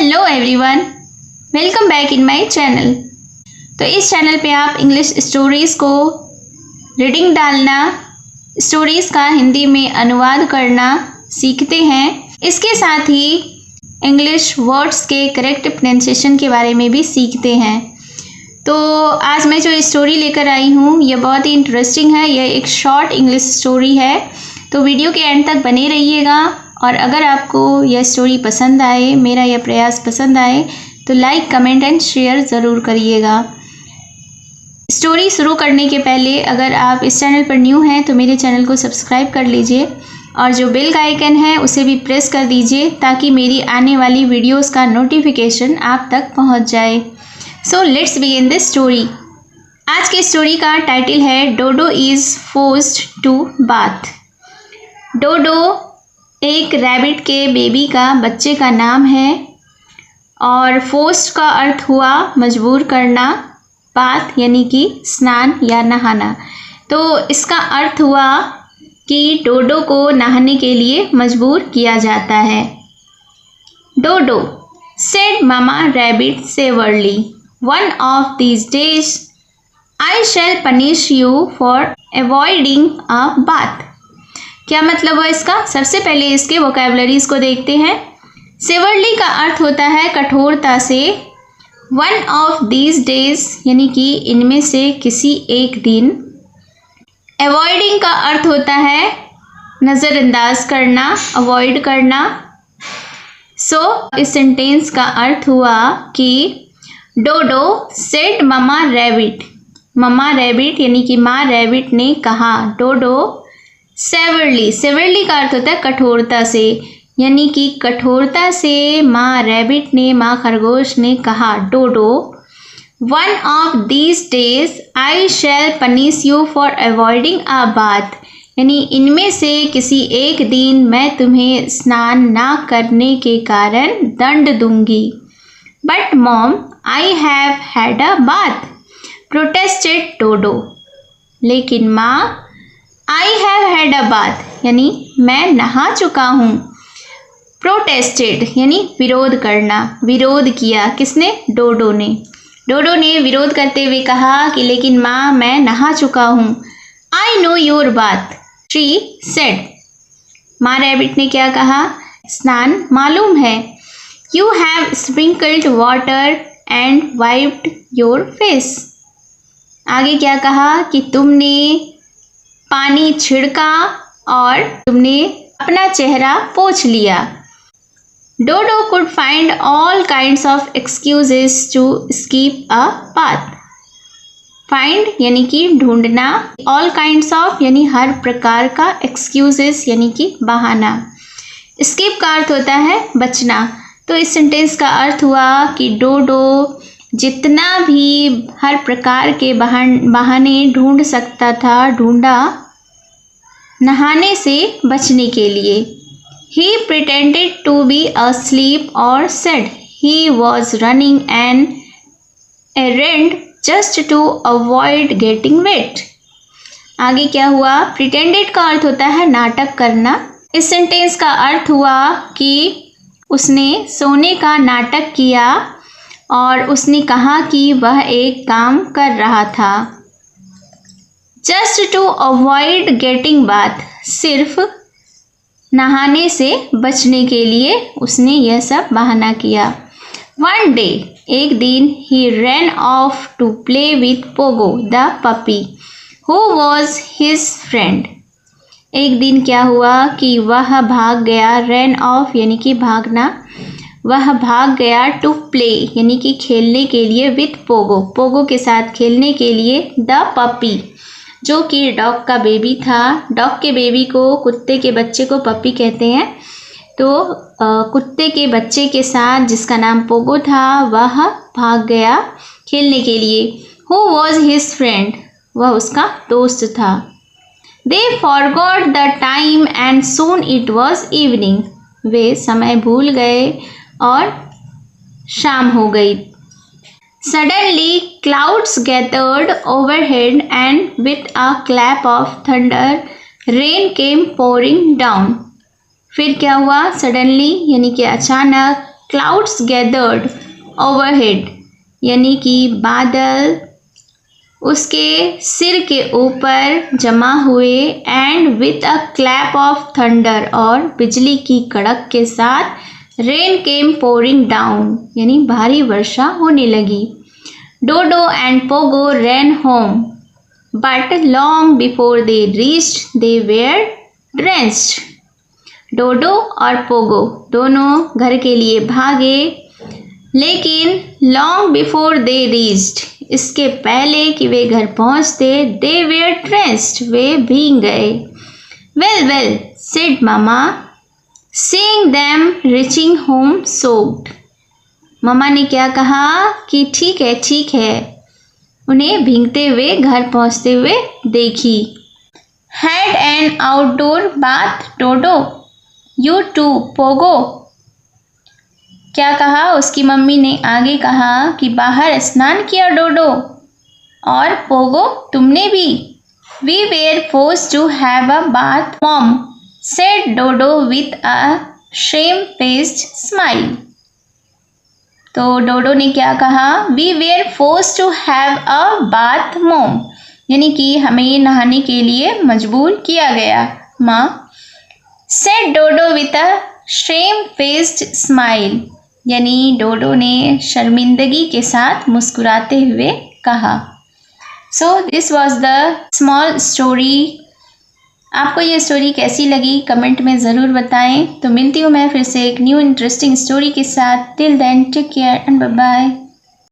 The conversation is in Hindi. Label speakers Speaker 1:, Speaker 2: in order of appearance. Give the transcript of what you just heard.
Speaker 1: Hello everyone, welcome back in my channel. तो इस चैनल पे आप इंग्लिश स्टोरीज़ को रीडिंग डालना, स्टोरीज़ का हिंदी में अनुवाद करना सीखते हैं। इसके साथ ही इंग्लिश वर्ड्स के करेक्ट प्रोनाउंसिएशन के बारे में भी सीखते हैं। तो आज मैं जो स्टोरी लेकर आई हूँ यह बहुत ही इंटरेस्टिंग है। यह एक शॉर्ट इंग्लिश स्टोरी है, तो वीडियो के एंड तक बने रहिएगा। और अगर आपको यह स्टोरी पसंद आए, मेरा यह प्रयास पसंद आए, तो लाइक, कमेंट एंड शेयर ज़रूर करिएगा। स्टोरी शुरू करने के पहले अगर आप इस चैनल पर न्यू हैं तो मेरे चैनल को सब्सक्राइब कर लीजिए और जो बेल का आइकन है उसे भी प्रेस कर दीजिए ताकि मेरी आने वाली वीडियोस का नोटिफिकेशन आप तक पहुंच जाए। So let's begin this story. आज की स्टोरी का टाइटल है डोडो इज़ फोर्स्ड टू बाथ। डोडो एक रैबिट के बेबी का बच्चे का नाम है और फोर्स्ड का अर्थ हुआ मजबूर करना, बाथ यानी कि स्नान या नहाना। तो इसका अर्थ हुआ कि डोडो को नहाने के लिए मजबूर किया जाता है। डोडो said Mama Rabbit severely, one of these days I shall punish you for avoiding a bath। क्या मतलब है इसका? सबसे पहले इसके वोकैबुलरीज को देखते हैं। सेवरली का अर्थ होता है कठोरता से। वन ऑफ दीज डेज यानी कि इनमें से किसी एक दिन। अवॉइडिंग का अर्थ होता है नज़रअंदाज करना, अवॉइड करना। इस सेंटेंस का अर्थ हुआ कि Dodo said mama rabbit, mama rabbit यानी कि माँ रैबिट ने कहा। डोडो सेवरली का अर्थ होता है कठोरता से, यानी कि कठोरता से माँ रैबिट ने, माँ खरगोश ने कहा Dodo, one of these days I shall punish you for avoiding a bath, यानी इनमें से किसी एक दिन मैं तुम्हें स्नान ना करने के कारण दंड दूंगी। But mom I have had a bath, protested Dodo. लेकिन माँ, I have had a bath यानी मैं नहा चुका हूँ। प्रोटेस्टेड यानी विरोध करना, विरोध किया। किसने? डोडो ने। डोडो ने विरोध करते हुए कहा कि लेकिन माँ मैं नहा चुका हूँ। I know your bath, she said. माँ रैबिट ने क्या कहा? स्नान मालूम है। You have sprinkled water and wiped your face. आगे क्या कहा कि तुमने पानी छिड़का और तुमने अपना चेहरा पोंछ लिया। डोडो could find all kinds of excuses to skip a bath। Find यानी कि ढूंढना, all kinds of यानी हर प्रकार का, excuses यानी कि बहाना। skip का अर्थ होता है बचना। तो इस सेंटेंस का अर्थ हुआ कि डोडो जितना भी हर प्रकार के बहाने ढूंढ सकता था, ढूंढा नहाने से बचने के लिए। He pretended to be asleep or said he was running an errand just to avoid getting wet। आगे क्या हुआ? Pretended का अर्थ होता है नाटक करना। इस सेंटेंस का अर्थ हुआ कि उसने सोने का नाटक किया और उसने कहा कि वह एक काम कर रहा था। Just to avoid getting bath, सिर्फ नहाने से बचने के लिए उसने यह सब बहाना किया। वन डे एक दिन he ran off to play with Pogo the puppy who was his friend. एक दिन क्या हुआ कि वह भाग गया, रैन ऑफ यानी कि भागना, वह भाग गया टू प्ले यानी कि खेलने के लिए, विथ पोगो, पोगो के साथ खेलने के लिए, द पपी जो कि डॉग का बेबी था। डॉग के बेबी को, कुत्ते के बच्चे को पपी कहते हैं। तो कुत्ते के बच्चे के साथ जिसका नाम पोगो था वह भाग गया खेलने के लिए। हु वॉज हिज फ्रेंड, वह उसका दोस्त था। They forgot the time and soon it was evening, वे समय भूल गए और शाम हो गई। Suddenly clouds gathered overhead and with a clap of thunder rain came pouring down। फिर क्या हुआ? Suddenly यानी कि अचानक, क्लाउड्स गैदर्ड ओवरहेड, यानी कि बादल उसके सिर के ऊपर जमा हुए। And with a clap of thunder, और बिजली की कड़क के साथ रेन केम पोरिंग डाउन, यानी भारी वर्षा होने लगी। Dodo and Pogo ran home, but long before they reached they were drenched. Dodo और पोगो दोनों घर के लिए भागे, लेकिन लॉन्ग बिफोर दे रीच्ड, इसके पहले कि वे घर पहुंचते, दे वेयर ड्रेंच्ड, वे भीग गए। Well well said mama, seeing them reaching home soaked. Mama ने क्या कहा कि ठीक है, उन्हें भीगते हुए घर पहुंचते हुए देखी। Had an outdoor bath Dodo, you too Pogo. क्या कहा उसकी मम्मी ने आगे कहा कि बाहर स्नान किया डोडो, और पोगो तुमने भी। We were forced to have a bath mom, said Dodo with a shame faced smile. तो डोडो ने क्या कहा, we were forced to have a bath mom, यानी कि हमें नहाने के लिए मजबूर किया गया माँ। Said Dodo with a shame faced smile, यानी डोडो ने शर्मिंदगी के साथ मुस्कुराते हुए कहा। So this was the small story. आपको ये स्टोरी कैसी लगी कमेंट में ज़रूर बताएं। तो मिलती हूँ मैं फिर से एक न्यू इंटरेस्टिंग स्टोरी के साथ। Till then take care and bye bye.